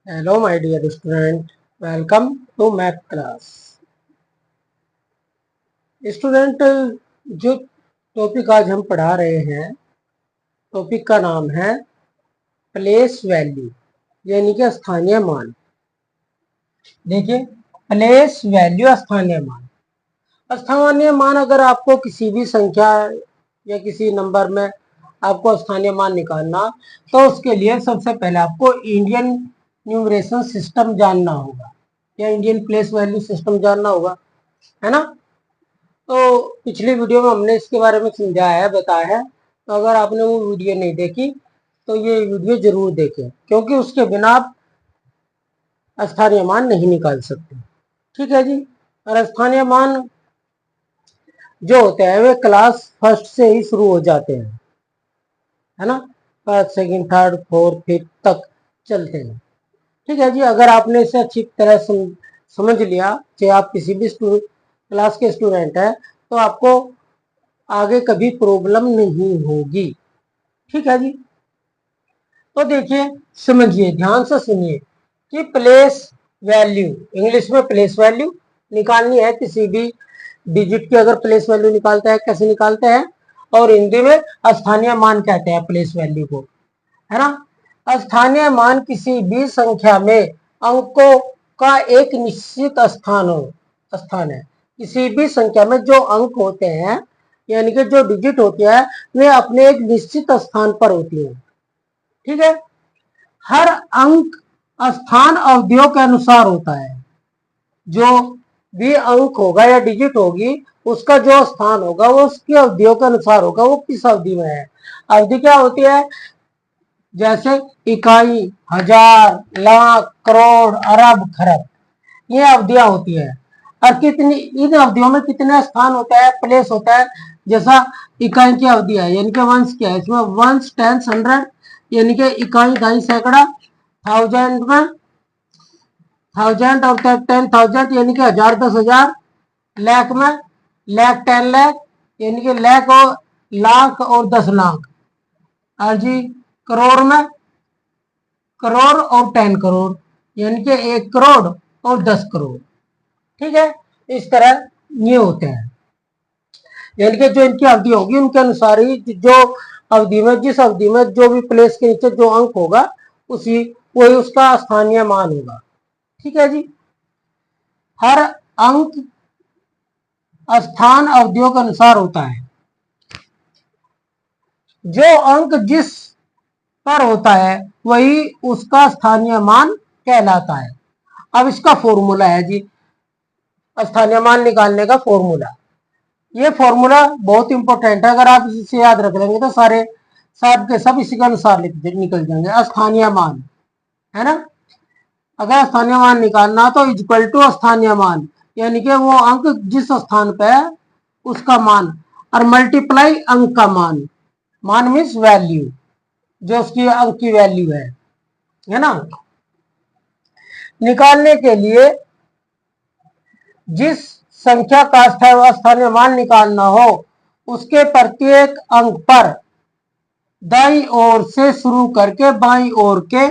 Hello my dear student, welcome to math class. Student, जो topic आज हम पढ़ा रहे हैं, टॉपिक का नाम है प्लेस वैल्यू, यानी कि स्थानीय मान। देखिए, प्लेस वैल्यू स्थानीय मान। स्थानीय मान अगर आपको किसी भी संख्या या किसी नंबर में आपको स्थानीय मान निकालना, तो उसके लिए सबसे पहले आपको इंडियन न्यूमरेशन सिस्टम जानना होगा या इंडियन प्लेस वैल्यू सिस्टम जानना होगा, है ना। तो पिछली वीडियो में हमने इसके बारे में समझाया है, बताया है। तो अगर आपने वो वीडियो नहीं देखी तो ये वीडियो जरूर देखें, क्योंकि उसके बिना आप स्थानीय मान नहीं निकाल सकते। ठीक है जी। और स्थानीय मान जो होते हैं वे क्लास फर्स्ट से ही शुरू हो जाते हैं, है ना। First, second, third, fourth, fifth तक चलते हैं। ठीक है जी। अगर आपने इसे अच्छी तरह समझ लिया, चाहे आप किसी भी क्लास के स्टूडेंट हैं, तो आपको आगे कभी प्रॉब्लम नहीं होगी। ठीक है जी। तो देखिए, समझिए, ध्यान से सुनिए कि प्लेस वैल्यू, इंग्लिश में प्लेस वैल्यू निकालनी है किसी भी डिजिट की। अगर प्लेस वैल्यू निकालते हैं, कैसे निकालते हैं, और हिंदी में स्थानीय मान कहते हैं प्लेस वैल्यू को, है ना। स्थानीय मान किसी भी संख्या में अंकों का एक निश्चित स्थान है। किसी भी संख्या में जो अंक होते हैं, यानी कि जो डिजिट होती है, वे अपने एक निश्चित स्थान पर होती है। ठीक है। हर अंक स्थान अवधियों के अनुसार होता है। जो भी अंक होगा या डिजिट होगी, उसका जो स्थान होगा वो उसकी अवधियों के अनुसार होगा, वो किस अवधि में है। अवधि क्या होती है? जैसे इकाई, हजार, लाख, करोड़, अरब, खरब, ये अवधियां होती है। और कितनी, इन अवधियों में कितने स्थान होता है, प्लेस होता है। जैसा इकाई की अवधि है, यानी कि वंश क्या है, इसमें वंश, टेंस, हंड्रेड, यानी कि इकाई, दहाई, सैकड़ा, थाउजेंड में थाउजेंड, और 10,000 यानी कि हजार, 10,000, लाख में लाख, 10 लाख, यानी कि लाख और लाख और 10 लाख। और जी, करोड़ में करोड़ और 10 करोड़, यानी कि 1 करोड़ और 10 करोड़। ठीक है। इस तरह ये होते हैं, यानी कि जो इनकी अवधि होगी उनके अनुसार ही जो अवधि में, जिस अवधि में जो भी प्लेस के नीचे जो अंक होगा, उसी वही उसका स्थानीय मान होगा। ठीक है जी। हर अंक स्थान अवधियों के अनुसार होता है। जो अंक जिस पर होता है वही उसका स्थानीय मान कहलाता है। अब इसका फॉर्मूला है जी, स्थानीय मान निकालने का फॉर्मूला। ये फॉर्मूला बहुत इंपॉर्टेंट है। अगर आप इसे याद रख लेंगे तो सारे सब के सब इसी के अनुसार निकल जाएंगे। स्थानीय मान, है ना। अगर स्थानीय मान निकालना तो इक्वल टू स्थानीय मान, यानी कि वो अंक जिस स्थान पे है उसका मान, और मल्टीप्लाई अंक का मान। मान मीन्स वैल्यू, जो उसकी अंक की वैल्यू है ना। निकालने के लिए जिस संख्या का स्थानीय मान निकालना हो, उसके प्रत्येक अंक पर दाईं ओर से शुरू करके बाईं ओर के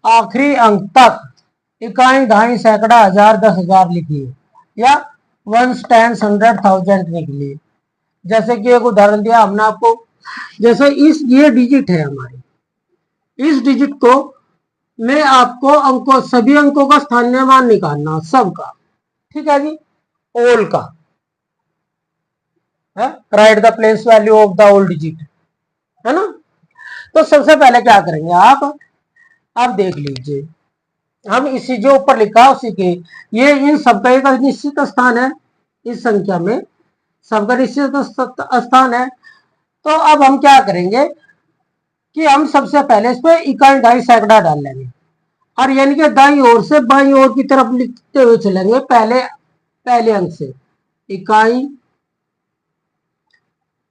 आखिरी अंक तक इकाई, दहाई, सैकड़ा, हजार, 10,000 लिखिए, या वंस, टेंस, हंड्रेड, थाउजेंड लिखिए। जैसे कि एक उदाहरण दिया हमने आपको, जैसे ये डिजिट है हमारी, इस डिजिट को में आपको अंकों, सभी अंकों का स्थानीय मान निकालना, सबका। ठीक है जी। ओल का है, right the place value of the ओल डिजिट, है ना। तो सबसे पहले क्या करेंगे आप देख लीजिए, हम इसी जो ऊपर लिखा उसी के, ये इन सबका एक निश्चित स्थान है। इस संख्या में सबका निश्चित स्थान है। तो अब हम क्या करेंगे कि हम सबसे पहले इस पे इकाई, दहाई, सैकड़ा डाल लेंगे, और यानी कि दाईं ओर से बाईं ओर की तरफ लिखते हुए चलेंगे, पहले अंक से। इकाई,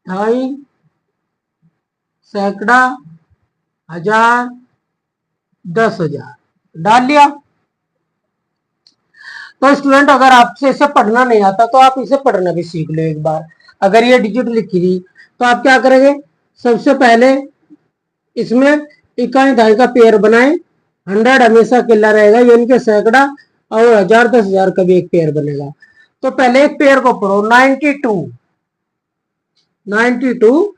दहाई, सैकड़ा, हजार, 10,000 डाल लिया। तो स्टूडेंट, अगर आपसे इसे पढ़ना नहीं आता तो आप इसे पढ़ना भी सीख लो एक बार। अगर ये डिजिट लिखी थी तो आप क्या करेंगे, सबसे पहले इसमें इकाई, दहाई का पेयर बनाएं, 100 हमेशा अकेला रहेगा, यानी कि सैकड़ा, और 1000 10,000 का भी एक पेयर बनेगा। तो पहले एक पेयर को पढ़ो, 92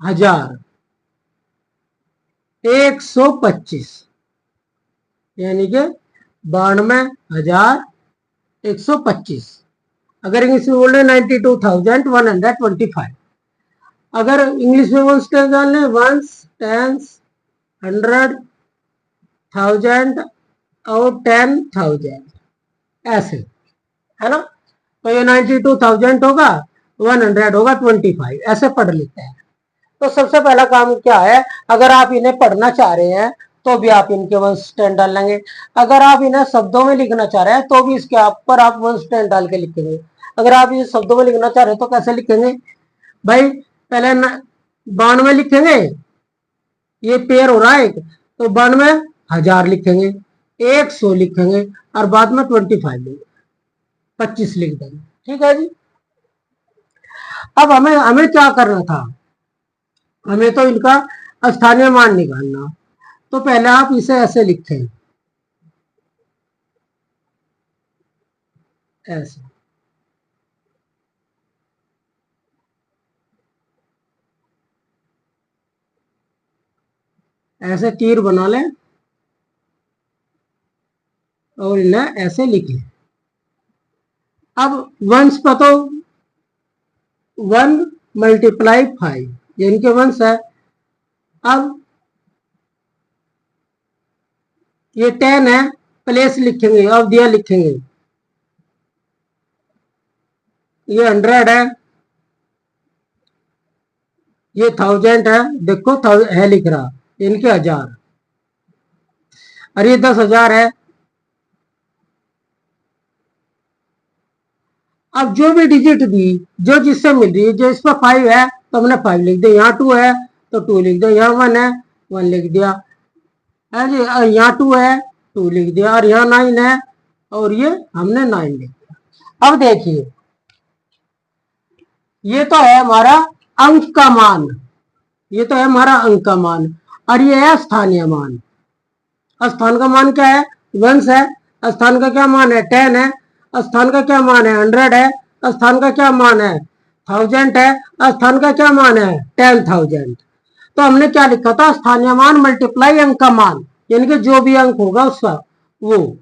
हजार 125, यानी कि 92,125। अगर इंग्लिश में बोल रहे 92,125। अगर इंग्लिश में वंस टेंस डालने, वंस टेंस 100,000 और 10,000, ऐसे, है ना। तो ये 92,000 होगा, 100 होगा 25, ऐसे पढ़ लेते हैं। तो सबसे पहला काम क्या है, अगर आप इन्हें पढ़ना चाह रहे हैं तो भी आप इनके वन स्टैंड डाल लेंगे। अगर आप इन्हें शब्दों में लिखना चाह रहे हैं तो भी इसके ऊपर आप वन स्टैंड डाल के लिखेंगे। अगर आप इसे शब्दों में लिखना चाह रहे हैं तो कैसे लिखेंगे भाई, पहले 92 लिखेंगे, ये पेयर हो रहा है एक, तो 92,000 लिखेंगे, 100 लिखेंगे, और बाद में 25 लिखेंगे, 25 लिख देंगे। ठीक है जी। अब हमें हमें क्या करना था, हमें तो इनका स्थानीय मान निकालना। तो पहले आप इसे ऐसे लिखें, ऐसे, ऐसे तीर बना लें और इन्हें ऐसे लिख लें। अब वंश पर तो 1 × 5, ये इनके वंश है। अब ये 10 है, प्लेस लिखेंगे, अब दिया लिखेंगे, ये 100 है, ये 1000 है, देखो है लिख रहा, इनके 1000, और ये 10,000 है। अब जो भी डिजिट दी, जो जिससे मिल रही है, जो इस पर 5 है तो हमने 5 लिख दिया, यहाँ 2 है तो 2 लिख दिया, यहाँ 1 है 1 लिख दिया, है जी। यहाँ 2 है 2 लिख दिया, और यहाँ 9 है और ये हमने 9 लिख दिया। अब देखिए, ये तो है हमारा अंक का मान, ये तो है हमारा अंक का मान, और ये है स्थानीय मान। स्थान का मान क्या है, वंश है। स्थान का क्या मान है, 10 है। स्थान का क्या मान है, 100 है। स्थान का क्या मान है, 1000 है। स्थान का क्या मान है, 10,000। तो हमने क्या लिखा था, स्थानीय मान मल्टीप्लाई अंक का मान, यानी कि जो भी अंक होगा उसका वो।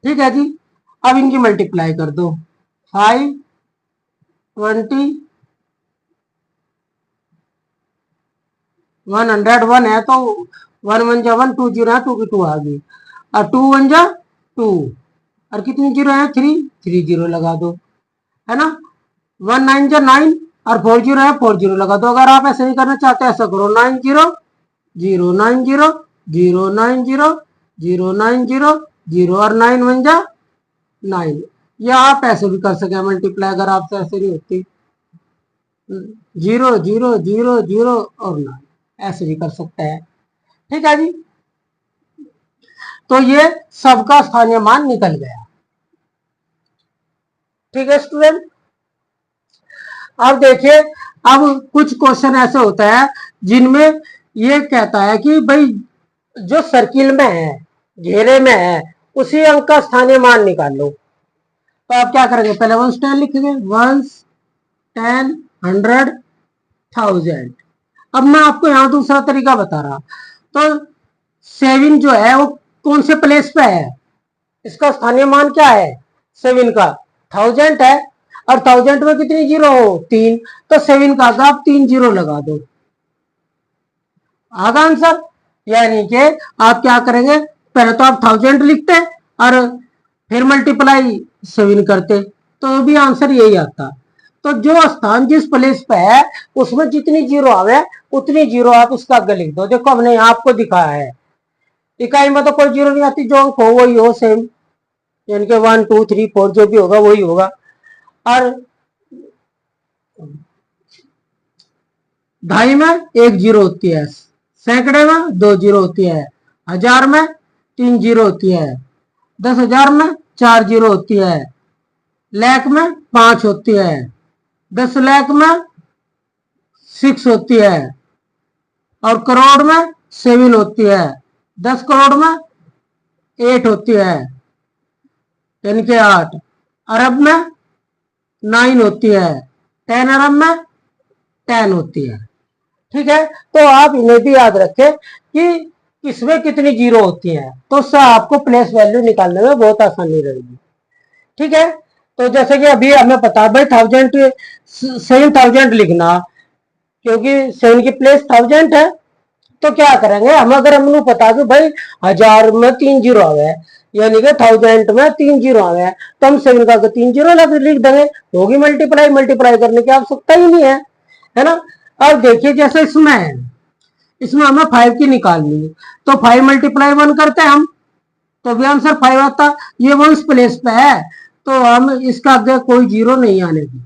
ठीक है जी। अब इनकी मल्टीप्लाई कर दो, 5 20 101 है तो 1 1 जा 1, 2 0 है, 2 की 2 आ गई, और 2 1 जा 2, और कितनी जीरो है, 3 0 लगा दो, है ना। 1 9 जा 9, और 4 0 है, 4 0 लगा दो। अगर आप ऐसे नहीं करना चाहते, ऐसा करो, 9 0 0 9 0 0 9 0 0 9 0 0, और 9 1 जा 9। या आप ऐसे भी कर सके मल्टीप्लाई, अगर आपसे ऐसे नहीं होती, 0 0 0 0 और 9, ऐसे भी कर सकते हैं। ठीक है जी। तो ये सबका स्थानीय मान निकल गया। ठीक है स्टूडेंट। अब देखिए, अब कुछ क्वेश्चन ऐसे होता है जिनमें ये कहता है कि भाई जो सर्किल में है, घेरे में है, उसी अंक का स्थानीय मान निकाल लो। तो आप क्या करेंगे, पहले 1 10 लिखेंगे, 1 10 100 1000। अब मैं आपको यहाँ दूसरा तरीका बता रहा, तो 7 जो है वो कौन से प्लेस पे है, इसका स्थानीय मान क्या है, 7 का 1000 है, और 1000 में कितनी जीरो हो, 3, तो 7 का आप 3 जीरो लगा दो, आगा आंसर। यानी कि आप क्या करेंगे, पहले तो आप 1000 लिखते और फिर मल्टीप्लाई 7 करते, तो भी आंसर यही आता। तो जो स्थान जिस प्लेस पे है उसमें जितनी जीरो आवे उतनी जीरो आप उसका आगे लिख दो। देखो हमने यहाँ आपको दिखाया है, इकाई में तो कोई जीरो नहीं आती, जो अंक हो वही हो सेम, यानी कि 1 2 3 4 जो भी होगा वही होगा। और ढाई में 1 जीरो होती है, सैकड़े में 2 जीरो होती है, 1000 में 3 जीरो होती है, 10,000 में 4 जीरो होती है, लाख में 5 होती है, 10 लाख में 6 होती है, और करोड़ में 7 होती है, 10 करोड़ में 8 होती है, यानी कि 8। अरब में 9 होती है, 10 अरब में 10 होती है। ठीक है, तो आप इन्हें भी याद रखें कि किसमें कितनी जीरो होती है, तो उससे आपको प्लेस वैल्यू निकालने में बहुत आसानी रहेगी। ठीक है, तो जैसे कि अभी हमें पता है भाई 7,000 लिखना, क्योंकि 7 की प्लेस 1000 है, तो क्या करेंगे हम, अगर हमने पता कि भाई 1000 में 3 जीरो आ गए, यानी कि 1000 में 3 जीरो आ गए, तो हम 7 का 3 जीरो लिख देंगे, होगी मल्टीप्लाई, मल्टीप्लाई करने की आवश्यकता ही नहीं है ना। अब देखिए जैसे इसमें है, इसमें हमें 5 की निकालनी है, तो 5 मल्टीप्लाई 1 करते हैं हम, तो भी आंसर 5 आता। ये वंश प्लेस पे है, तो हम इसका आगे कोई जीरो नहीं आने की,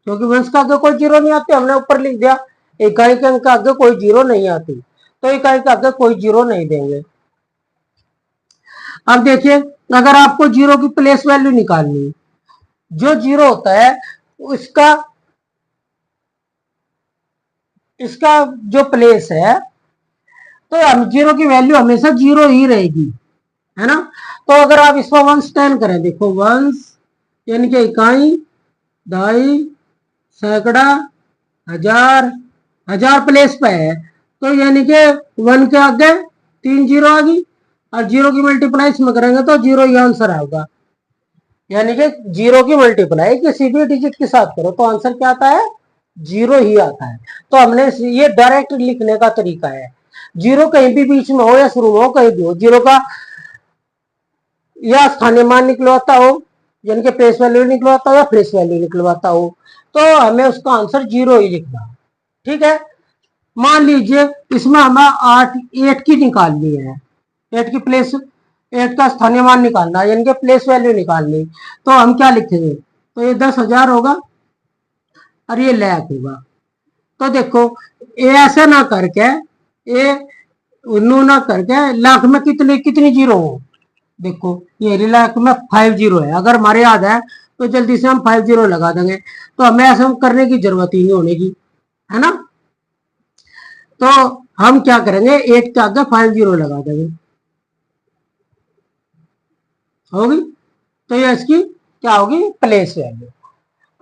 क्योंकि वंश का आगे कोई जीरो नहीं आती, हमने ऊपर लिख दिया इकाई के अंक का आगे कोई जीरो नहीं आती, तो इकाई के आगे कोई जीरो नहीं देंगे। अब देखिए अगर आपको जीरो की प्लेस वैल्यू निकालनी है, जो जीरो होता है उसका इसका जो प्लेस है, तो हम जीरो की वैल्यू हमेशा जीरो ही रहेगी, है ना। तो अगर आप इसको वंश 10 करें, देखो वंश यानी कि इकाई, दहाई, सैकड़ा, हजार, हजार प्लेस पे है, तो यानी कि 1 के आगे 3 जीरो आ गई, और जीरो की मल्टीप्लाई इसमें करेंगे तो जीरो ही आंसर आएगा, यानी कि जीरो की मल्टीप्लाई किसी भी डिजिट के साथ करो तो आंसर क्या आता है, जीरो ही आता है। तो हमने ये डायरेक्ट लिखने का तरीका है, जीरो कहीं भी बीच में हो या शुरू में हो, कहीं भी हो, जीरो का या स्थानीय मान निकलवाता हो, यानी कि प्लेस वैल्यू निकलवाता हो या प्लेस वैल्यू निकलवाता हो, तो हमें उसका आंसर जीरो ही लिखना। ठीक है, मान लीजिए इसमें हमें 8 की निकालनी है, 8 की प्लेस, 8 का स्थानीय मान निकालना, यानी कि प्लेस वैल्यू निकालनी, तो हम क्या लिखेंगे, तो ये 10,000 होगा और ये लाख होगा। तो देखो ये ऐसा ना करके, ये नू ना करके लाख में कितनी कितनी जीरो हो, देखो ये लाख में 5 जीरो है, अगर हमारे याद है तो जल्दी से हम 5 जीरो लगा देंगे, तो हमें ऐसा करने की जरूरत ही नहीं होने की, है ना। तो हम क्या करेंगे, 8 के आगे 5 जीरो लगा देंगे, होगी, तो ये इसकी क्या होगी, प्लेस वैल्यू।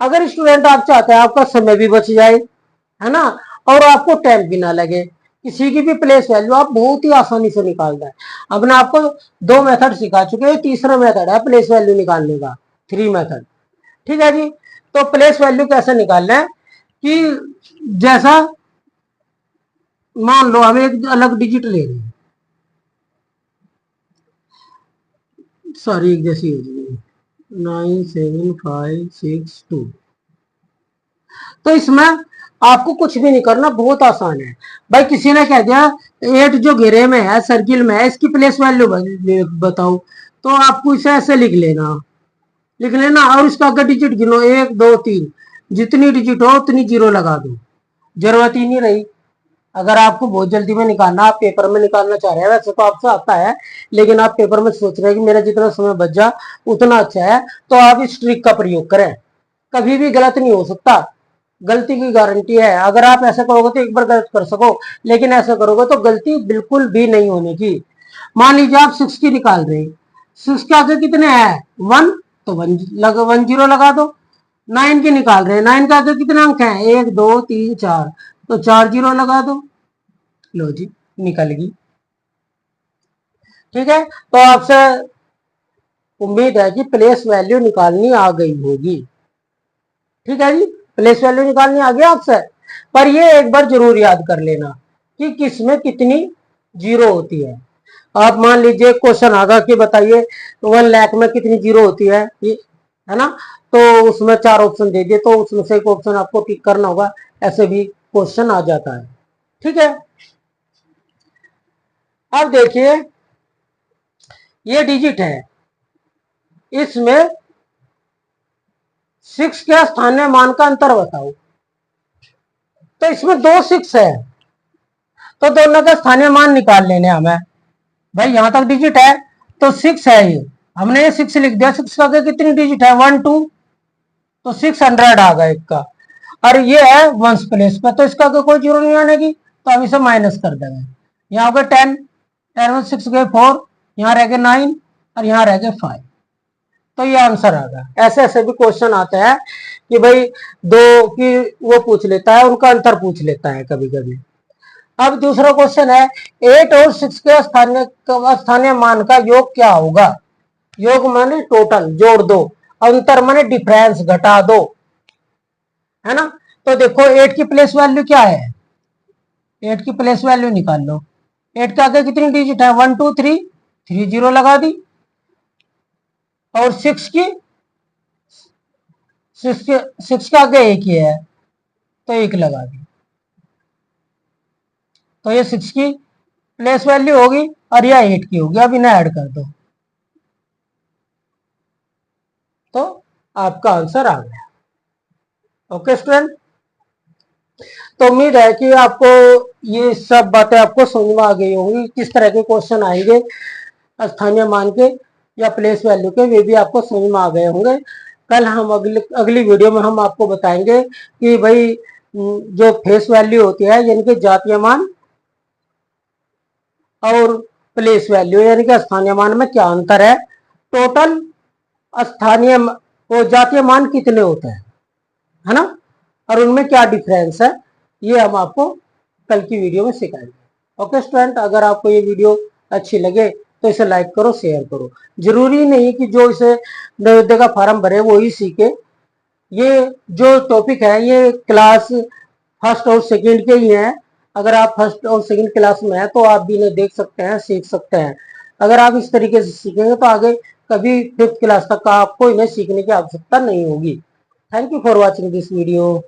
अगर स्टूडेंट आप चाहते हैं आपका समय भी बच जाए, है ना, और आपको टाइम भी ना लगे, किसी की भी प्लेस वैल्यू आप बहुत ही आसानी से निकालता है। अब मैं आपको 2 मेथड सिखा चुके हैं, तीसरा मेथड है प्लेस वैल्यू निकालने का, 3 मेथड। ठीक है जी, तो प्लेस वैल्यू कैसे निकालना है कि जैसा मान लो हम एक अलग डिजिट ले रहे हैं, सॉरी एक जैसी हो जाएगी 97562, तो इसमें आपको कुछ भी नहीं करना, बहुत आसान है। भाई किसी ने कह दिया 8 जो घेरे में है, सर्किल में है, इसकी प्लेस वैल्यू बताओ, तो आपको इसे ऐसे लिख लेना और इसका अगर डिजिट गिनो 1 2 3, जितनी डिजिट हो उतनी जीरो लगा दो, जरूरत ही नहीं रही। अगर आपको बहुत जल्दी में निकालना, आप पेपर में निकालना चाह रहे हैं, वैसे तो आपसे आता है, लेकिन आप पेपर में सोच रहे हैं कि मेरा जितना समय बच जा उतना अच्छा है, तो आप इस ट्रिक का प्रयोग करें, कभी भी गलत नहीं हो सकता, गलती की गारंटी है। अगर आप ऐसा करोगे तो एक बार गलत कर सको, लेकिन ऐसा करोगे तो गलती बिल्कुल भी नहीं होने की। मान लीजिए आप 6 की निकाल रहे हैं, 6 के आगे कितने हैं 1, तो 1 जीरो लगा दो। 9 की निकाल रहे हैं, 9 के आगे कितने अंक हैं 1 2 3 4, तो 4 जीरो लगा दो, लो जी निकल गई। ठीक है, तो आपसे उम्मीद है कि प्लेस वैल्यू निकालनी आ गई होगी। ठीक है जी, प्लेस वैल्यू निकालनी आ गया आपसे, पर ये एक बार जरूर याद कर लेना कि किसमें कितनी जीरो होती है। आप मान लीजिए क्वेश्चन आगा कि बताइए 1 लाख में कितनी जीरो होती है, ये है ना, तो उसमें 4 ऑप्शन दे दिए, तो उसमें से एक ऑप्शन आपको टिक करना होगा, ऐसे भी क्वेश्चन आ जाता है। ठीक है, अब देखिए ये डिजिट है, इसमें 6 के स्थानीय मान का अंतर बताओ, तो इसमें 2 6 है, तो दोनों का स्थानीय मान निकाल लेने हमें। भाई यहां तक डिजिट है तो 6 है, ये हमने 6 लिख दिया, 6 का कितनी डिजिट है 1 2, तो 600 आ गया एक का, और ये है वंस प्लेस पे, तो इसका कोई जीरो नहीं आने की, तो हम इसे माइनस कर देंगे। यहाँ हो गए 10, 10 में 6 गए 4, यहाँ रह गए 9 और यहाँ रह गए 5, तो ये आंसर आ गया। ऐसे ऐसे भी क्वेश्चन आते हैं कि भाई दो की वो पूछ लेता है, उनका अंतर पूछ लेता है कभी कभी। अब दूसरा क्वेश्चन है 8 और 6 के स्थानीय मान का योग क्या होगा। योग माने टोटल, जोड़ दो, अंतर माने डिफरेंस, घटा दो, है ना। तो देखो 8 की प्लेस वैल्यू क्या है, 8 की प्लेस वैल्यू निकाल लो। 8 के आगे कितनी डिजिट है, 1 2 3, 3 जीरो लगा दी। और 6 की, 6 के आगे एक ही है, तो एक लगा दी। तो ये 6 की प्लेस वैल्यू होगी और यह 8 की होगी। अब इन्हें ऐड कर दो तो आपका आंसर आ गया। ओके स्टूडेंट, तो उम्मीद है कि आपको ये सब बातें आपको समझ में आ गई होंगी, किस तरह के क्वेश्चन आएंगे स्थानीय मान के या प्लेस वैल्यू के, वे भी आपको समझ में आ गए होंगे। कल हम अगली वीडियो में हम आपको बताएंगे कि भाई जो फेस वैल्यू होती है यानी कि जातीय मान और प्लेस वैल्यू यानी कि स्थानीय मान में क्या अंतर है, टोटल स्थानीय वो जातीय मान कितने होते हैं, है ना, और उनमें क्या डिफरेंस है, ये हम आपको कल की वीडियो में सिखाएंगे। ओके स्टूडेंट, अगर आपको ये वीडियो अच्छी लगे तो इसे लाइक करो, शेयर करो। जरूरी नहीं कि जो इसे नवोदय का फॉर्म भरे वो ही सीखे। ये जो टॉपिक है ये क्लास फर्स्ट और सेकंड के ही हैं। अगर आप फर्स्ट और सेकंड क्लास में हैं तो आप भी इन्हें देख सकते हैं, सीख सकते हैं। अगर आप इस तरीके से सीखेंगे तो आगे कभी 5th क्लास तक का आपको इन्हें सीखने की आवश्यकता नहीं होगी। Thank you for watching this video.